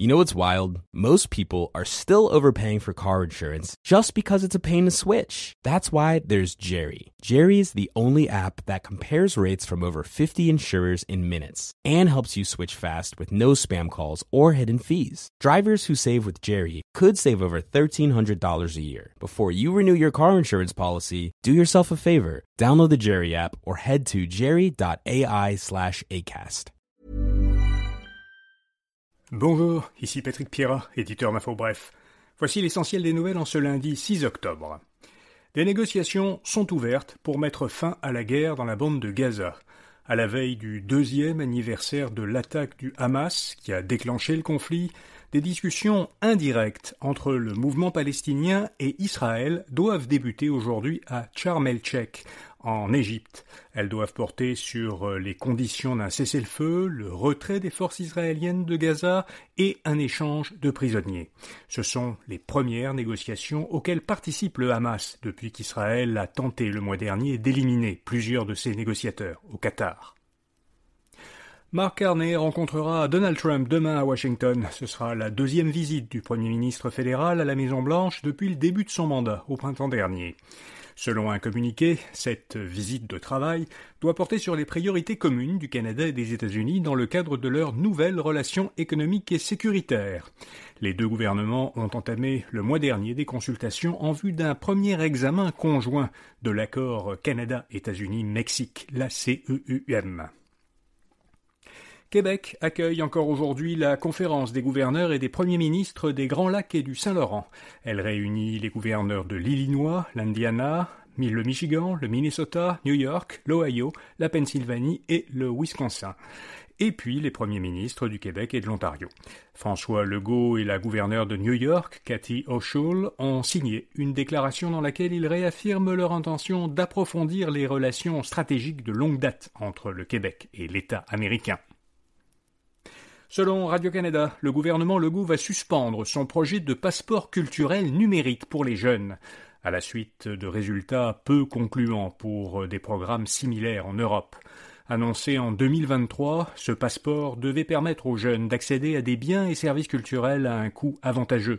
You know what's wild? Most people are still overpaying for car insurance just because it's a pain to switch. That's why there's Jerry. Jerry is the only app that compares rates from over 50 insurers in minutes and helps you switch fast with no spam calls or hidden fees. Drivers who save with Jerry could save over $1,300 a year. Before you renew your car insurance policy, do yourself a favor. Download the Jerry app or head to jerry.ai/acast. Bonjour, ici Patrick Pierrat, éditeur d'Info Bref. Voici l'essentiel des nouvelles en ce lundi 6 octobre. Des négociations sont ouvertes pour mettre fin à la guerre dans la bande de Gaza. À la veille du 2e anniversaire de l'attaque du Hamas qui a déclenché le conflit, des discussions indirectes entre le mouvement palestinien et Israël doivent débuter aujourd'hui à Sharm el-Sheikh, en Égypte. Elles doivent porter sur les conditions d'un cessez-le-feu, le retrait des forces israéliennes de Gaza et un échange de prisonniers. Ce sont les premières négociations auxquelles participe le Hamas depuis qu'Israël a tenté le mois dernier d'éliminer plusieurs de ses négociateurs au Qatar. Mark Carney rencontrera Donald Trump demain à Washington. Ce sera la 2e visite du Premier ministre fédéral à la Maison-Blanche depuis le début de son mandat, au printemps dernier. Selon un communiqué, cette visite de travail doit porter sur les priorités communes du Canada et des États-Unis dans le cadre de leurs nouvelles relations économiques et sécuritaires. Les deux gouvernements ont entamé le mois dernier des consultations en vue d'un premier examen conjoint de l'accord Canada-États-Unis-Mexique, la CEUM. Québec accueille encore aujourd'hui la conférence des gouverneurs et des premiers ministres des Grands Lacs et du Saint-Laurent. Elle réunit les gouverneurs de l'Illinois, l'Indiana, le Michigan, le Minnesota, New York, l'Ohio, la Pennsylvanie et le Wisconsin. Et puis les premiers ministres du Québec et de l'Ontario. François Legault et la gouverneure de New York, Kathy Hochul, ont signé une déclaration dans laquelle ils réaffirment leur intention d'approfondir les relations stratégiques de longue date entre le Québec et l'État américain. Selon Radio-Canada, le gouvernement Legault va suspendre son projet de passeport culturel numérique pour les jeunes, à la suite de résultats peu concluants pour des programmes similaires en Europe. Annoncé en 2023, ce passeport devait permettre aux jeunes d'accéder à des biens et services culturels à un coût avantageux.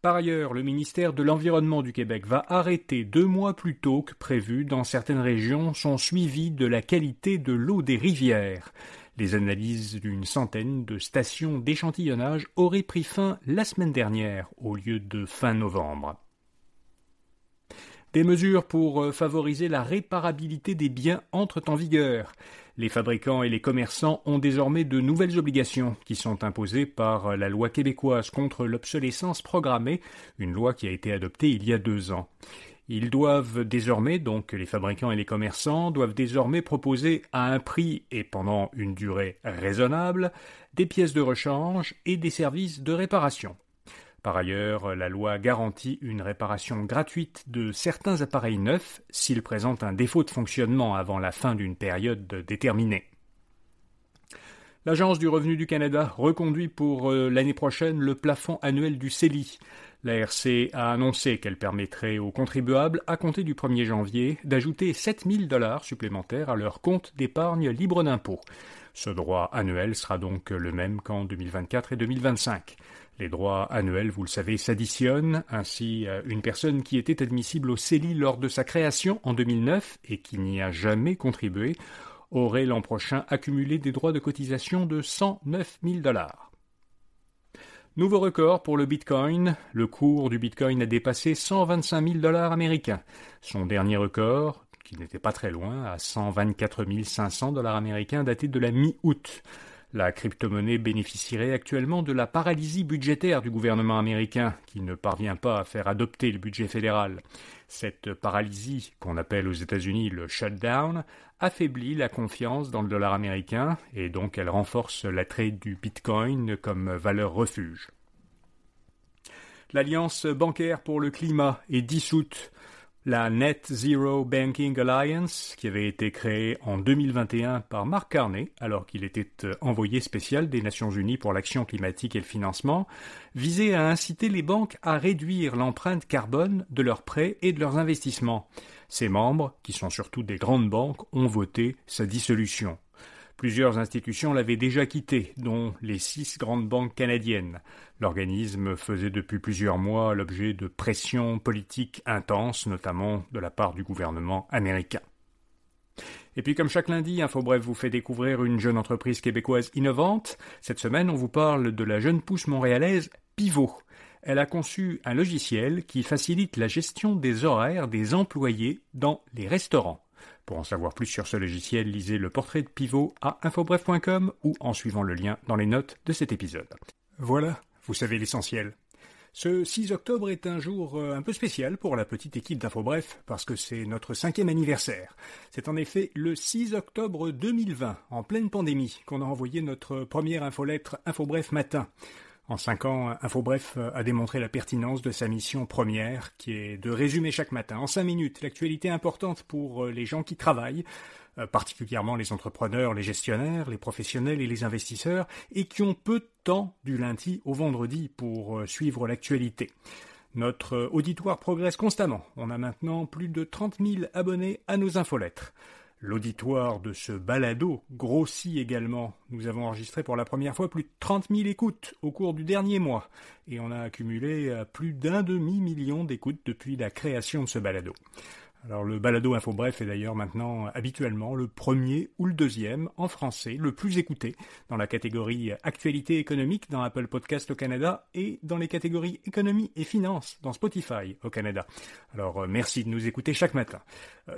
Par ailleurs, le ministère de l'Environnement du Québec va arrêter 2 mois plus tôt que prévu dans certaines régions son suivi de la qualité de l'eau des rivières. Les analyses d'une centaine de stations d'échantillonnage auraient pris fin la semaine dernière au lieu de fin novembre. Des mesures pour favoriser la réparabilité des biens entrent en vigueur. Les fabricants et les commerçants ont désormais de nouvelles obligations qui sont imposées par la loi québécoise contre l'obsolescence programmée, une loi qui a été adoptée il y a 2 ans. Ils doivent désormais, donc les fabricants et les commerçants, doivent désormais proposer à un prix et pendant une durée raisonnable des pièces de rechange et des services de réparation. Par ailleurs, la loi garantit une réparation gratuite de certains appareils neufs s'ils présentent un défaut de fonctionnement avant la fin d'une période déterminée. L'Agence du revenu du Canada reconduit pour l'année prochaine le plafond annuel du CELI. L'ARC a annoncé qu'elle permettrait aux contribuables, à compter du 1er janvier, d'ajouter 7 000 $ supplémentaires à leur compte d'épargne libre d'impôt. Ce droit annuel sera donc le même qu'en 2024 et 2025. Les droits annuels, vous le savez, s'additionnent. Ainsi, une personne qui était admissible au CELI lors de sa création en 2009 et qui n'y a jamais contribué aurait l'an prochain accumulé des droits de cotisation de 109 000 $. Nouveau record pour le Bitcoin. Le cours du Bitcoin a dépassé 125 000 $ américains. Son dernier record, qui n'était pas très loin, à 124 500 $ américains, datait de la mi-août. La crypto-monnaie bénéficierait actuellement de la paralysie budgétaire du gouvernement américain, qui ne parvient pas à faire adopter le budget fédéral. Cette paralysie, qu'on appelle aux États-Unis le shutdown, affaiblit la confiance dans le dollar américain et donc elle renforce l'attrait du Bitcoin comme valeur refuge. L'Alliance bancaire pour le climat est dissoute. La Net Zero Banking Alliance, qui avait été créée en 2021 par Mark Carney, alors qu'il était envoyé spécial des Nations Unies pour l'action climatique et le financement, visait à inciter les banques à réduire l'empreinte carbone de leurs prêts et de leurs investissements. Ses membres, qui sont surtout des grandes banques, ont voté sa dissolution. Plusieurs institutions l'avaient déjà quitté, dont les 6 grandes banques canadiennes. L'organisme faisait depuis plusieurs mois l'objet de pressions politiques intenses, notamment de la part du gouvernement américain. Et puis comme chaque lundi, InfoBref vous fait découvrir une jeune entreprise québécoise innovante. Cette semaine, on vous parle de la jeune pousse montréalaise Pivot. Elle a conçu un logiciel qui facilite la gestion des horaires des employés dans les restaurants. Pour en savoir plus sur ce logiciel, lisez le portrait de Pivot à infobref.com ou en suivant le lien dans les notes de cet épisode. Voilà, vous savez l'essentiel. Ce 6 octobre est un jour un peu spécial pour la petite équipe d'InfoBref, parce que c'est notre 5e anniversaire. C'est en effet le 6 octobre 2020, en pleine pandémie, qu'on a envoyé notre première infolettre InfoBref matin. En 5 ans, InfoBref a démontré la pertinence de sa mission première, qui est de résumer chaque matin, en 5 minutes, l'actualité importante pour les gens qui travaillent, particulièrement les entrepreneurs, les gestionnaires, les professionnels et les investisseurs, et qui ont peu de temps du lundi au vendredi pour suivre l'actualité. Notre auditoire progresse constamment. On a maintenant plus de 30 000 abonnés à nos infolettres. L'auditoire de ce balado grossit également. Nous avons enregistré pour la première fois plus de 30 000 écoutes au cours du dernier mois, et on a accumulé plus d'1,5 million d'écoutes depuis la création de ce balado. Alors le balado InfoBref est d'ailleurs maintenant habituellement le premier ou le deuxième en français, le plus écouté dans la catégorie Actualité économique dans Apple Podcast au Canada et dans les catégories Économie et Finance dans Spotify au Canada. Alors merci de nous écouter chaque matin.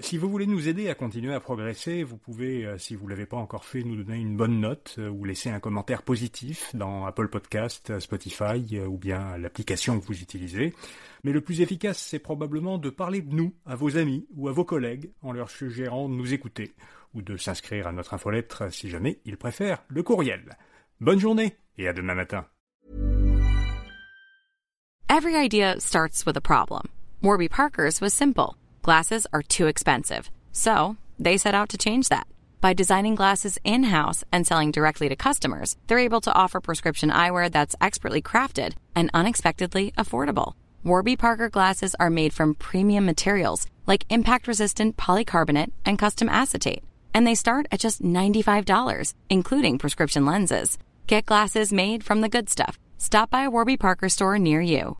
Si vous voulez nous aider à continuer à progresser, vous pouvez, si vous ne l'avez pas encore fait, nous donner une bonne note ou laisser un commentaire positif dans Apple Podcast, Spotify ou bien l'application que vous utilisez. Mais le plus efficace, c'est probablement de parler de nous à vos amis ou à vos collègues en leur suggérant de nous écouter ou de s'inscrire à notre infolettre si jamais ils préfèrent le courriel. Bonne journée et à demain matin. Every idea starts with a problem. Warby Parker's was simple. Glasses are too expensive. So, they set out to change that. By designing glasses in-house and selling directly to customers, they're able to offer prescription eyewear that's expertly crafted and unexpectedly affordable. Warby Parker glasses are made from premium materials like impact-resistant polycarbonate and custom acetate. And they start at just $95, including prescription lenses. Get glasses made from the good stuff. Stop by a Warby Parker store near you.